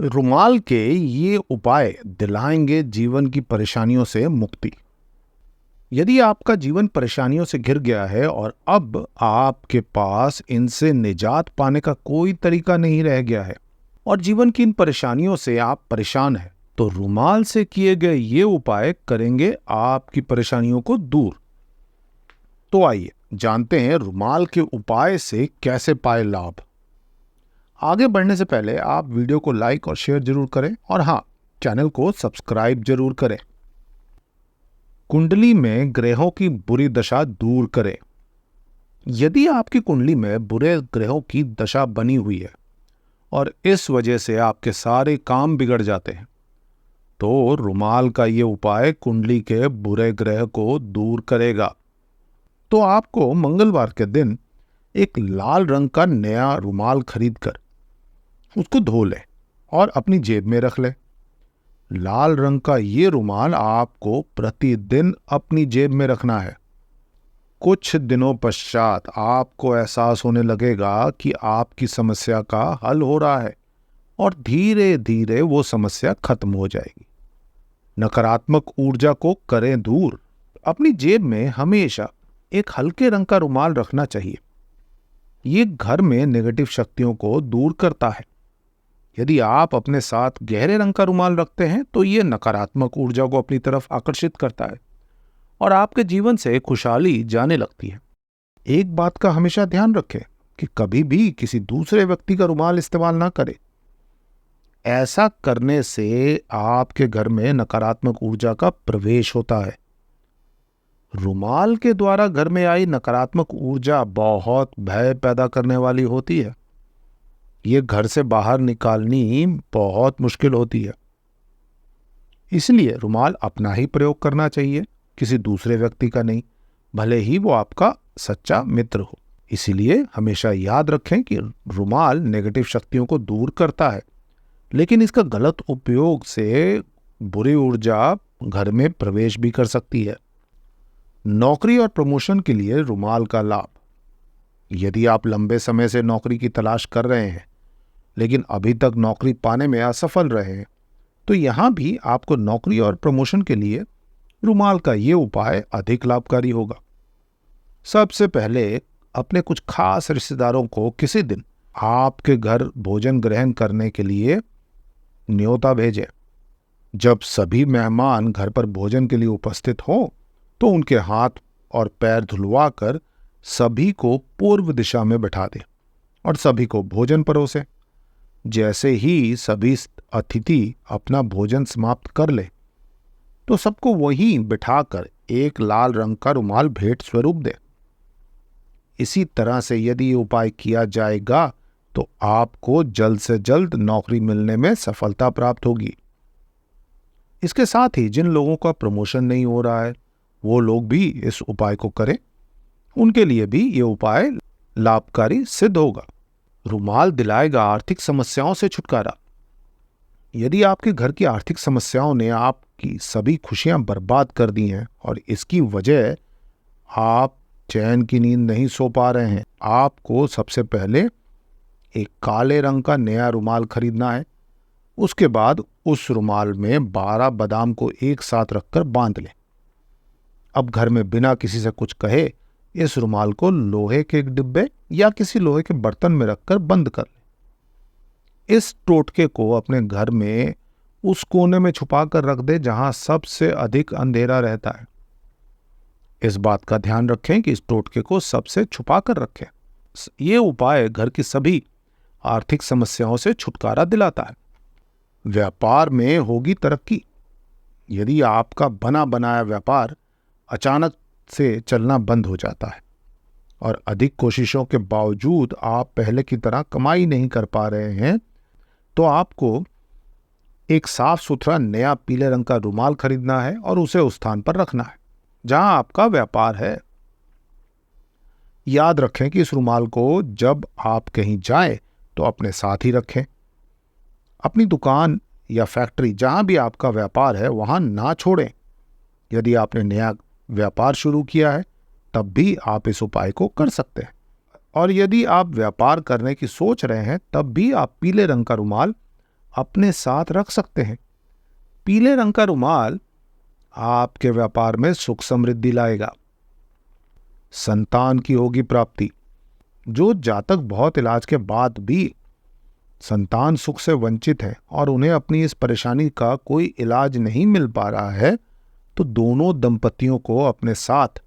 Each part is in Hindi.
रुमाल के ये उपाय दिलाएंगे जीवन की परेशानियों से मुक्ति। यदि आपका जीवन परेशानियों से घिर गया है और अब आपके पास इनसे निजात पाने का कोई तरीका नहीं रह गया है और जीवन की इन परेशानियों से आप परेशान हैं, तो रुमाल से किए गए ये उपाय करेंगे आपकी परेशानियों को दूर। तो आइए जानते हैं रुमाल के उपाय से कैसे पाए लाभ। आगे बढ़ने से पहले आप वीडियो को लाइक और शेयर जरूर करें और हाँ, चैनल को सब्सक्राइब जरूर करें। कुंडली में ग्रहों की बुरी दशा दूर करें। यदि आपकी कुंडली में बुरे ग्रहों की दशा बनी हुई है और इस वजह से आपके सारे काम बिगड़ जाते हैं, तो रुमाल का ये उपाय कुंडली के बुरे ग्रह को दूर करेगा। तो आपको मंगलवार के दिन एक लाल रंग का नया रुमाल खरीदकर उसको धो लें और अपनी जेब में रख लें। लाल रंग का ये रुमाल आपको प्रतिदिन अपनी जेब में रखना है। कुछ दिनों पश्चात आपको एहसास होने लगेगा कि आपकी समस्या का हल हो रहा है और धीरे धीरे वो समस्या खत्म हो जाएगी। नकारात्मक ऊर्जा को करें दूर। अपनी जेब में हमेशा एक हल्के रंग का रुमाल रखना चाहिए। ये घर में नेगेटिव शक्तियों को दूर करता है। यदि आप अपने साथ गहरे रंग का रुमाल रखते हैं तो ये नकारात्मक ऊर्जा को अपनी तरफ आकर्षित करता है और आपके जीवन से खुशहाली जाने लगती है। एक बात का हमेशा ध्यान रखें कि कभी भी किसी दूसरे व्यक्ति का रुमाल इस्तेमाल ना करें। ऐसा करने से आपके घर में नकारात्मक ऊर्जा का प्रवेश होता है। रुमाल के द्वारा घर में आई नकारात्मक ऊर्जा बहुत भय पैदा करने वाली होती है। ये घर से बाहर निकालनी बहुत मुश्किल होती है। इसलिए रुमाल अपना ही प्रयोग करना चाहिए, किसी दूसरे व्यक्ति का नहीं, भले ही वो आपका सच्चा मित्र हो। इसीलिए हमेशा याद रखें कि रुमाल नेगेटिव शक्तियों को दूर करता है, लेकिन इसका गलत उपयोग से बुरी ऊर्जा घर में प्रवेश भी कर सकती है। नौकरी और प्रमोशन के लिए रुमाल का लाभ। यदि आप लंबे समय से नौकरी की तलाश कर रहे हैं लेकिन अभी तक नौकरी पाने में असफल रहे हैं, तो यहां भी आपको नौकरी और प्रमोशन के लिए रुमाल का ये उपाय अधिक लाभकारी होगा। सबसे पहले अपने कुछ खास रिश्तेदारों को किसी दिन आपके घर भोजन ग्रहण करने के लिए न्योता भेजें। जब सभी मेहमान घर पर भोजन के लिए उपस्थित हों, तो उनके हाथ और पैर धुलवा कर सभी को पूर्व दिशा में बैठा दें और सभी को भोजन परोसें। जैसे ही सभी अतिथि अपना भोजन समाप्त कर ले, तो सबको वहीं बिठाकर एक लाल रंग का रुमाल भेंट स्वरूप दें। इसी तरह से यदि ये उपाय किया जाएगा तो आपको जल्द से जल्द नौकरी मिलने में सफलता प्राप्त होगी। इसके साथ ही जिन लोगों का प्रमोशन नहीं हो रहा है, वो लोग भी इस उपाय को करें। उनके लिए भी ये उपाय लाभकारी सिद्ध होगा। रुमाल दिलाएगा आर्थिक समस्याओं से छुटकारा। यदि आपके घर की आर्थिक समस्याओं ने आपकी सभी खुशियां बर्बाद कर दी हैं और इसकी वजह आप चैन की नींद नहीं सो पा रहे हैं, आपको सबसे पहले एक काले रंग का नया रुमाल खरीदना है। उसके बाद उस रुमाल में 12 बादाम को एक साथ रखकर बांध लें। अब घर में बिना किसी से कुछ कहे इस रुमाल को लोहे के एक डिब्बे या किसी लोहे के बर्तन में रखकर बंद कर लें। इस टोटके को अपने घर में उस कोने में छुपा कर रख दें जहां सबसे अधिक अंधेरा रहता है। इस बात का ध्यान रखें कि इस टोटके को सबसे छुपा कर रखें। ये उपाय घर की सभी आर्थिक समस्याओं से छुटकारा दिलाता है। व्यापार में होगी तरक्की। यदि आपका बना बनाया व्यापार अचानक से चलना बंद हो जाता है और अधिक कोशिशों के बावजूद आप पहले की तरह कमाई नहीं कर पा रहे हैं, तो आपको एक साफ सुथरा नया पीले रंग का रुमाल खरीदना है और उसे उस स्थान पर रखना है जहां आपका व्यापार है। याद रखें कि इस रुमाल को जब आप कहीं जाएं तो अपने साथ ही रखें। अपनी दुकान या फैक्ट्री जहां भी आपका व्यापार है वहां ना छोड़ें। यदि आपने नया व्यापार शुरू किया है तब भी आप इस उपाय को कर सकते हैं। और यदि आप व्यापार करने की सोच रहे हैं तब भी आप पीले रंग का रुमाल अपने साथ रख सकते हैं। पीले रंग का रुमाल आपके व्यापार में सुख समृद्धि लाएगा। संतान की होगी प्राप्ति। जो जातक बहुत इलाज के बाद भी संतान सुख से वंचित है और उन्हें अपनी इस परेशानी का कोई इलाज नहीं मिल पा रहा है, तो दोनों दंपतियों को अपने साथ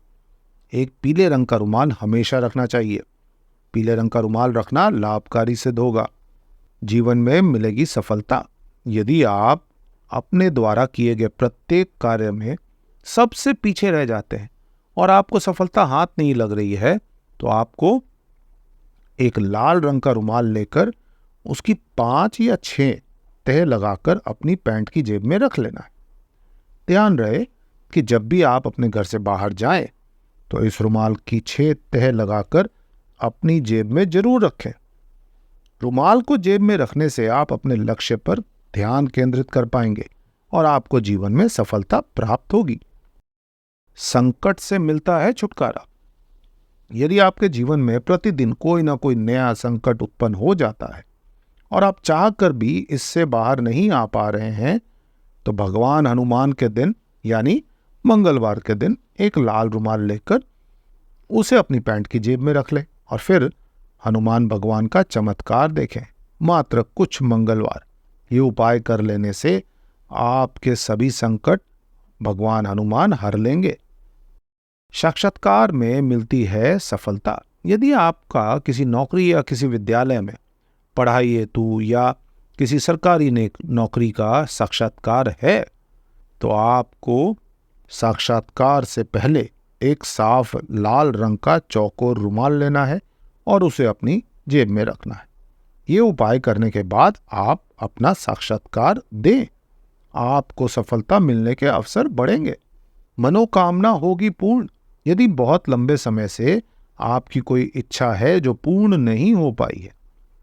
एक पीले रंग का रुमाल हमेशा रखना चाहिए। पीले रंग का रुमाल रखना लाभकारी सिद्ध होगा। जीवन में मिलेगी सफलता। यदि आप अपने द्वारा किए गए प्रत्येक कार्य में सबसे पीछे रह जाते हैं और आपको सफलता हाथ नहीं लग रही है, तो आपको एक लाल रंग का रुमाल लेकर उसकी 5 या 6 तह लगाकर अपनी पैंट की जेब में रख लेना है। ध्यान रहे कि जब भी आप अपने घर से बाहर जाएं, तो इस रुमाल की 6 तह लगाकर अपनी जेब में जरूर रखें। रुमाल को जेब में रखने से आप अपने लक्ष्य पर ध्यान केंद्रित कर पाएंगे और आपको जीवन में सफलता प्राप्त होगी। संकट से मिलता है छुटकारा। यदि आपके जीवन में प्रतिदिन कोई ना कोई नया संकट उत्पन्न हो जाता है और आप चाहकर भी इससे बाहर नहीं आ पा रहे हैं, तो भगवान हनुमान के दिन यानी मंगलवार के दिन एक लाल रुमाल लेकर उसे अपनी पैंट की जेब में रख लें और फिर हनुमान भगवान का चमत्कार देखें। मात्र कुछ मंगलवार ये उपाय कर लेने से आपके सभी संकट भगवान हनुमान हर लेंगे। साक्षात्कार में मिलती है सफलता। यदि आपका किसी नौकरी या किसी विद्यालय में पढ़ाई हेतु या किसी सरकारी नौकरी का साक्षात्कार है, तो आपको साक्षात्कार से पहले एक साफ लाल रंग का चौकोर रुमाल लेना है और उसे अपनी जेब में रखना है। ये उपाय करने के बाद आप अपना साक्षात्कार दें। आपको सफलता मिलने के अवसर बढ़ेंगे। मनोकामना होगी पूर्ण। यदि बहुत लंबे समय से आपकी कोई इच्छा है जो पूर्ण नहीं हो पाई है,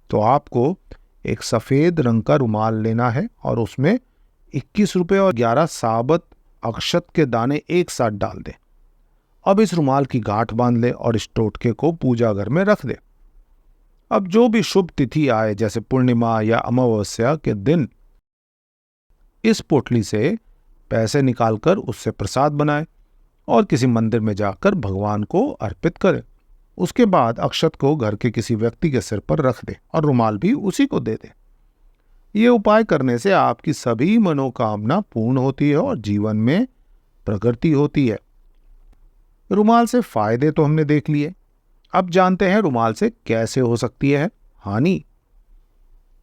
तो आपको एक सफेद रंग का रुमाल लेना है और उसमें 21 रुपए और 11 साबुत अक्षत के दाने एक साथ डाल दें। अब इस रुमाल की गांठ बांध लें और इस टोटके को पूजा घर में रख दें। अब जो भी शुभ तिथि आए, जैसे पूर्णिमा या अमावस्या के दिन, इस पोटली से पैसे निकालकर उससे प्रसाद बनाएं और किसी मंदिर में जाकर भगवान को अर्पित करें। उसके बाद अक्षत को घर के किसी व्यक्ति के सिर पर रख दें और रुमाल भी उसी को दे दें। ये उपाय करने से आपकी सभी मनोकामना पूर्ण होती है और जीवन में प्रगति होती है। रुमाल से फायदे तो हमने देख लिए, अब जानते हैं रुमाल से कैसे हो सकती है हानि।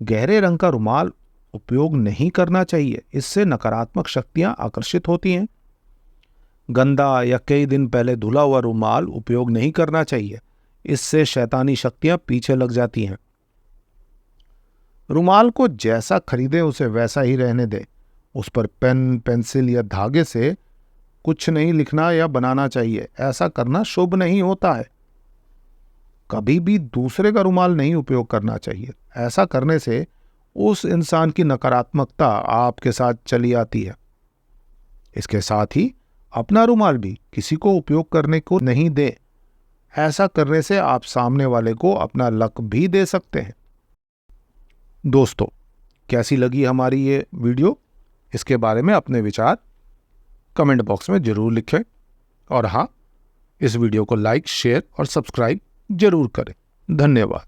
गहरे रंग का रुमाल उपयोग नहीं करना चाहिए, इससे नकारात्मक शक्तियां आकर्षित होती हैं। गंदा या कई दिन पहले धुला हुआ रुमाल उपयोग नहीं करना चाहिए, इससे शैतानी शक्तियां पीछे लग जाती हैं। रुमाल को जैसा खरीदें उसे वैसा ही रहने दें। उस पर पेन, पेंसिल या धागे से कुछ नहीं लिखना या बनाना चाहिए। ऐसा करना शुभ नहीं होता है। कभी भी दूसरे का रुमाल नहीं उपयोग करना चाहिए। ऐसा करने से उस इंसान की नकारात्मकता आपके साथ चली आती है। इसके साथ ही अपना रुमाल भी किसी को उपयोग करने को नहीं दें। ऐसा करने से आप सामने वाले को अपना लक भी दे सकते हैं। दोस्तों, कैसी लगी हमारी ये वीडियो? इसके बारे में अपने विचार कमेंट बॉक्स में जरूर लिखें और हाँ, इस वीडियो को लाइक, शेयर और सब्सक्राइब जरूर करें। धन्यवाद।